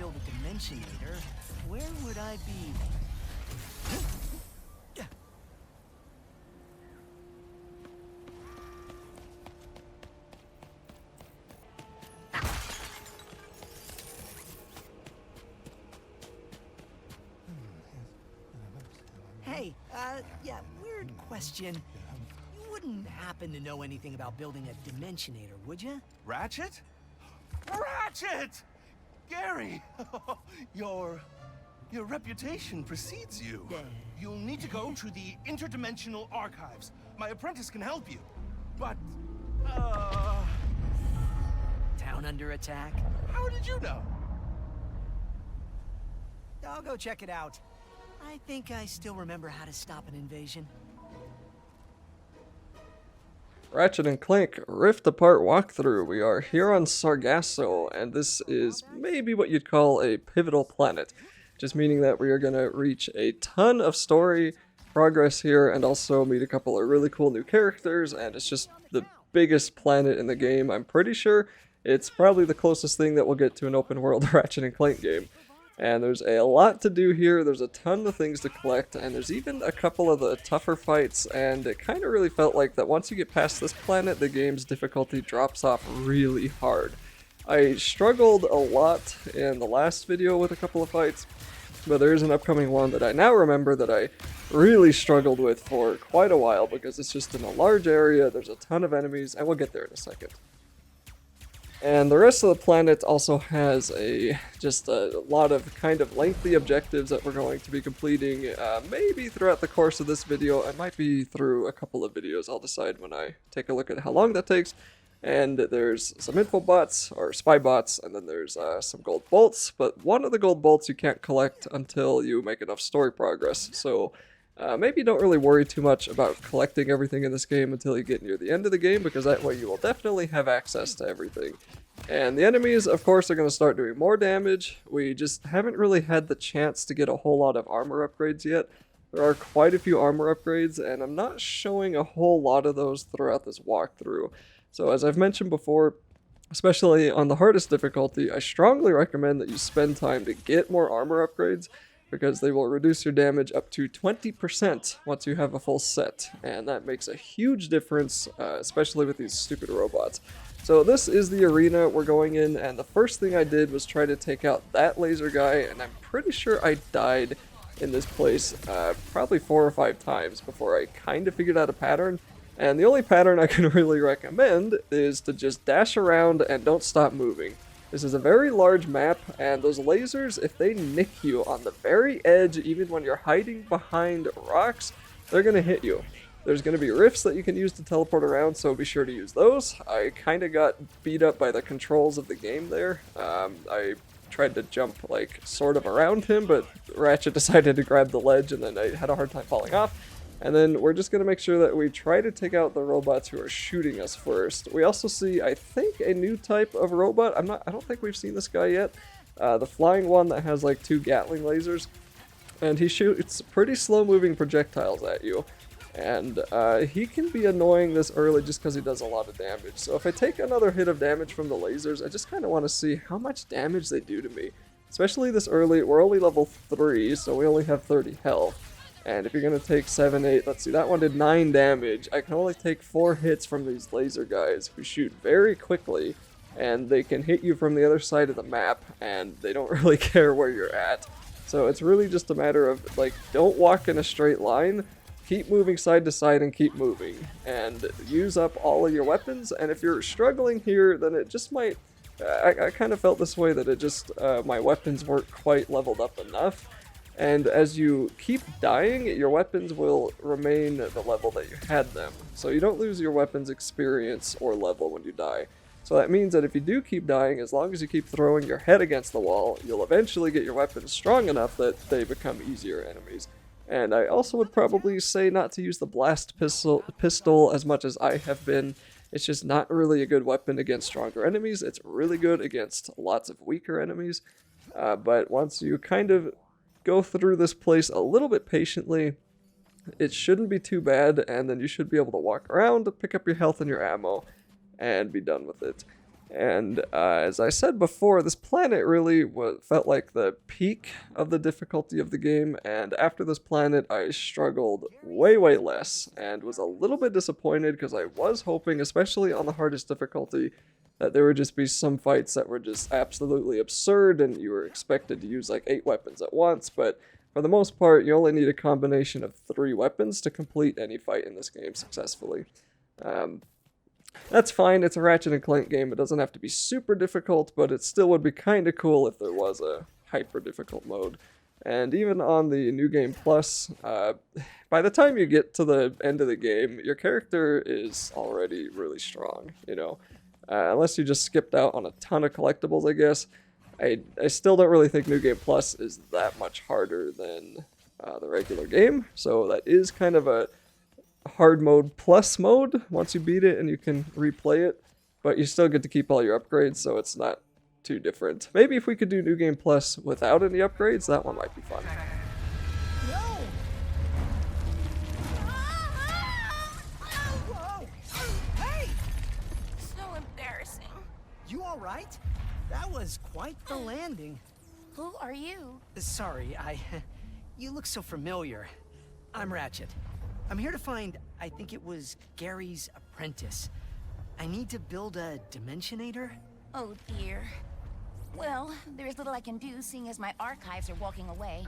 build a dimensionator, where would I be? Hey, yeah, weird question. You wouldn't happen to know anything about building a dimensionator, would you? Ratchet? Ratchet! Gary! Your reputation precedes you. Yeah. You'll need to go to the interdimensional archives. My apprentice can help you. But, Town under attack? how did you know? I'll go check it out. I think I still remember how to stop an invasion. Ratchet and Clank Rift Apart walkthrough. We are here on Sargasso, and this is maybe what you'd call a pivotal planet. Just meaning that we are going to reach a ton of story progress here, and also meet a couple of really cool new characters, and it's just the biggest planet in the game. I'm pretty sure it's probably the closest thing that we'll get to an open world Ratchet and Clank game. And there's a lot to do here, there's a ton of things to collect, and there's even a couple of the tougher fights, and it kind of really felt like that once you get past this planet, the game's difficulty drops off really hard. I struggled a lot in the last video with a couple of fights, but there is an upcoming one that I now remember that I really struggled with for quite a while, because it's just in a large area, there's a ton of enemies, and we'll get there in a second. And the rest of the planet also has just a lot of kind of lengthy objectives that we're going to be completing, maybe throughout the course of this video. It might be through a couple of videos. I'll decide when I take a look at how long that takes. And there's some info bots, or spy bots, and then there's some gold bolts. But one of the gold bolts you can't collect until you make enough story progress. So maybe don't really worry too much about collecting everything in this game until you get near the end of the game, because that way you will definitely have access to everything. And the enemies, of course, are going to start doing more damage. We just haven't really had the chance to get a whole lot of armor upgrades yet. There are quite a few armor upgrades, and I'm not showing a whole lot of those throughout this walkthrough. So as I've mentioned before, especially on the hardest difficulty, I strongly recommend that you spend time to get more armor upgrades, because they will reduce your damage up to 20% once you have a full set, and that makes a huge difference, especially with these stupid robots. So this is the arena we're going in, and the first thing I did was try to take out that laser guy, and I'm pretty sure I died in this place probably 4 or 5 times before I kind of figured out a pattern. And the only pattern I can really recommend is to just dash around and don't stop moving. This is a very large map, and those lasers, if they nick you on the very edge, even when you're hiding behind rocks, they're going to hit you. There's going to be rifts that you can use to teleport around, so be sure to use those. I kind of got beat up by the controls of the game there. I tried to jump, like, sort of around him, but Ratchet decided to grab the ledge, and then I had a hard time falling off. And then we're just going to make sure that we try to take out the robots who are shooting us first. We also see, I think, a new type of robot. I don't think we've seen this guy yet. The flying one that has like 2 Gatling lasers. And he shoots pretty slow-moving projectiles at you. And he can be annoying this early just because he does a lot of damage. So if I take another hit of damage from the lasers, I just kind of want to see how much damage they do to me. Especially this early. We're only level 3, so we only have 30 health. And if you're going to take 7, 8, let's see, that one did 9 damage. I can only take 4 hits from these laser guys who shoot very quickly, and they can hit you from the other side of the map, and they don't really care where you're at. So it's really just a matter of, like, don't walk in a straight line, keep moving side to side and keep moving, and use up all of your weapons. And if you're struggling here, then it just might, I kind of felt this way, that it just, my weapons weren't quite leveled up enough. And as you keep dying, your weapons will remain at the level that you had them. So you don't lose your weapons experience or level when you die. So that means that if you do keep dying, as long as you keep throwing your head against the wall, you'll eventually get your weapons strong enough that they become easier enemies. And I also would probably say not to use the blast pistol as much as I have been. It's just not really a good weapon against stronger enemies. It's really good against lots of weaker enemies. But once you kind of go through this place a little bit patiently, it shouldn't be too bad, and then you should be able to walk around, pick up your health and your ammo, and be done with it. And as I said before, this planet really felt like the peak of the difficulty of the game, and after this planet I struggled way less and was a little bit disappointed because I was hoping, especially on the hardest difficulty, that there would just be some fights that were just absolutely absurd and you were expected to use like 8 weapons at once, but for the most part you only need a combination of 3 weapons to complete any fight in this game successfully. That's fine, it's a Ratchet and Clank game, it doesn't have to be super difficult, but it still would be kinda cool if there was a hyper difficult mode. And even on the New Game Plus, by the time you get to the end of the game, your character is already really strong, you know. Unless you just skipped out on a ton of collectibles, I guess. I still don't really think New Game Plus is that much harder than the regular game, so that is kind of a hard mode plus mode once you beat it and you can replay it, but you still get to keep all your upgrades, so it's not too different. Maybe if we could do New Game Plus without any upgrades, that one might be fun. No! Whoa! Hey! So embarrassing. You all right? That was quite the landing. Who are you? Sorry, you look so familiar. I'm Ratchet. I'm here to find, I think it was Gary's apprentice. I need to build a Dimensionator. Oh dear. Well, there's little I can do seeing as my archives are walking away.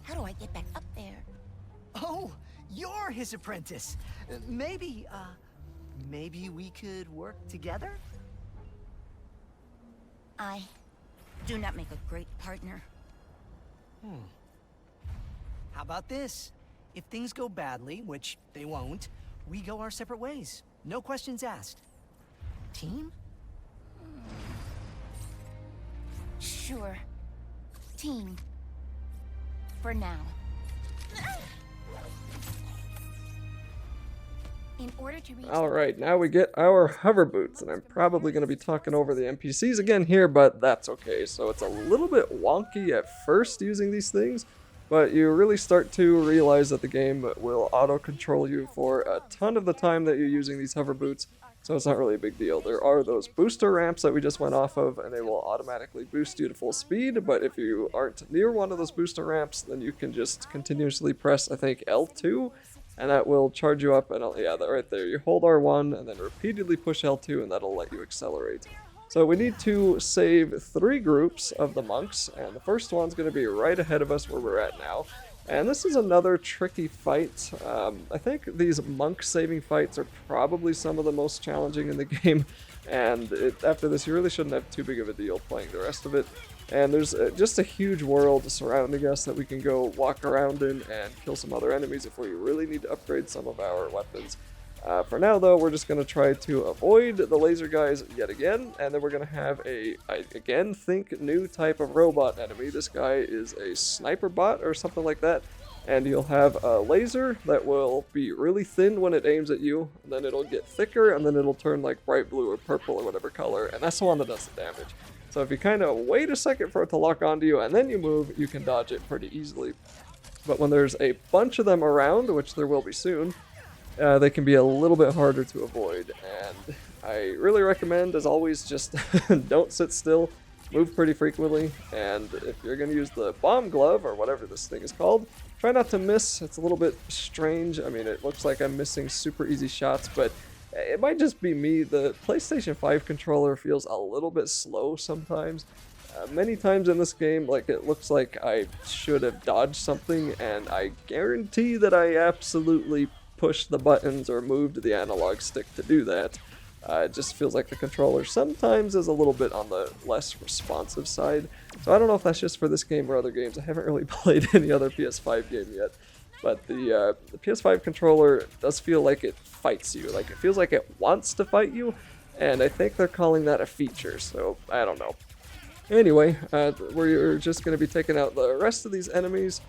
How do I get back up there? Oh, you're his apprentice. Maybe we could work together? I do not make a great partner. How about this? If things go badly, which they won't, we go our separate ways. No questions asked. Team? Sure. Team. For now. In order to reach Alright, now we get our hover boots, and I'm probably going to be talking over the NPCs again here, but that's okay. So it's a little bit wonky at first using these things, but you really start to realize that the game will auto-control you for a ton of the time that you're using these hover boots, so it's not really a big deal. There are those booster ramps that we just went off of, and they will automatically boost you to full speed, but if you aren't near one of those booster ramps, then you can just continuously press, I think, L2, and that will charge you up, and yeah, right there. You hold R1, and then repeatedly push L2, and that'll let you accelerate. So we need to save 3 groups of the monks, and the first one's going to be right ahead of us where we're at now. And this is another tricky fight. I think these monk saving fights are probably some of the most challenging in the game, and after this you really shouldn't have too big of a deal playing the rest of it. And there's just a huge world surrounding us that we can go walk around in and kill some other enemies if we really need to upgrade some of our weapons. For now, though, we're just going to try to avoid the laser guys yet again, and then we're going to have I again think, new type of robot enemy. This guy is a sniper bot or something like that, and you'll have a laser that will be really thin when it aims at you, and then it'll get thicker, and then it'll turn like bright blue or purple or whatever color, and that's the one that does the damage. So if you kind of wait a second for it to lock onto you, and then you move, you can dodge it pretty easily. But when there's a bunch of them around, which there will be soon, they can be a little bit harder to avoid, and I really recommend, as always, just don't sit still, move pretty frequently, and if you're going to use the bomb glove, or whatever this thing is called, try not to miss. It's a little bit strange. I mean, it looks like I'm missing super easy shots, but it might just be me. The PlayStation 5 controller feels a little bit slow sometimes. Many times in this game, like, it looks like I should have dodged something, and I guarantee that I absolutely pushed the buttons or moved the analog stick to do that. It just feels like the controller sometimes is a little bit on the less responsive side. So I don't know if that's just for this game or other games. I haven't really played any other PS5 game yet. But the PS5 controller does feel like it fights you. Like, it feels like it wants to fight you, and I think they're calling that a feature, so I don't know. Anyway, we're just going to be taking out the rest of these enemies,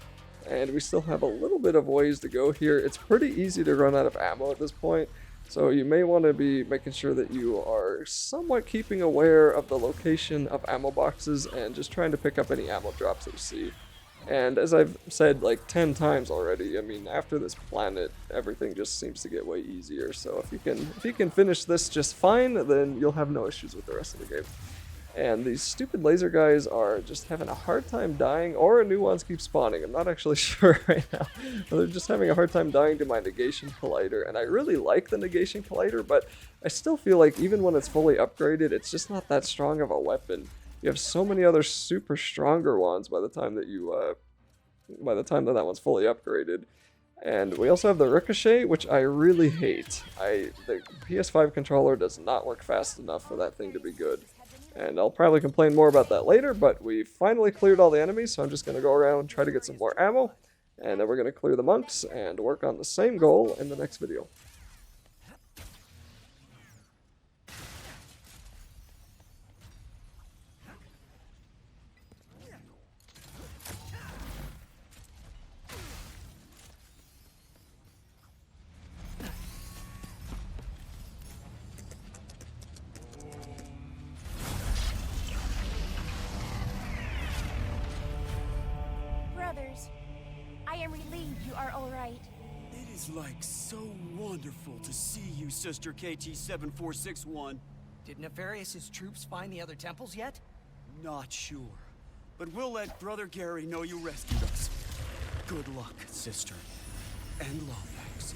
and we still have a little bit of ways to go here. It's pretty easy to run out of ammo at this point, so you may want to be making sure that you are somewhat keeping aware of the location of ammo boxes and just trying to pick up any ammo drops that you see. And as I've said like 10 times already, I mean, after this planet, everything just seems to get way easier. So if you can finish this just fine, then you'll have no issues with the rest of the game. And these stupid laser guys are just having a hard time dying, or new ones keep spawning. I'm not actually sure right now. But they're just having a hard time dying to my negation collider. And I really like the negation collider, but I still feel like even when it's fully upgraded, it's just not that strong of a weapon. You have so many other super stronger ones by the time that that one's fully upgraded. And we also have the ricochet, which I really hate. The PS5 controller does not work fast enough for that thing to be good. And I'll probably complain more about that later, but we finally cleared all the enemies, so I'm just going to go around and try to get some more ammo. And then we're going to clear the monks and work on the same goal in the next video. Brothers, I am relieved you are all right. It is like so wonderful to see you, Sister KT-7461. Did Nefarious' troops find the other temples yet? Not sure, but we'll let Brother Gary know you rescued us. Good luck, sister, and Lombax.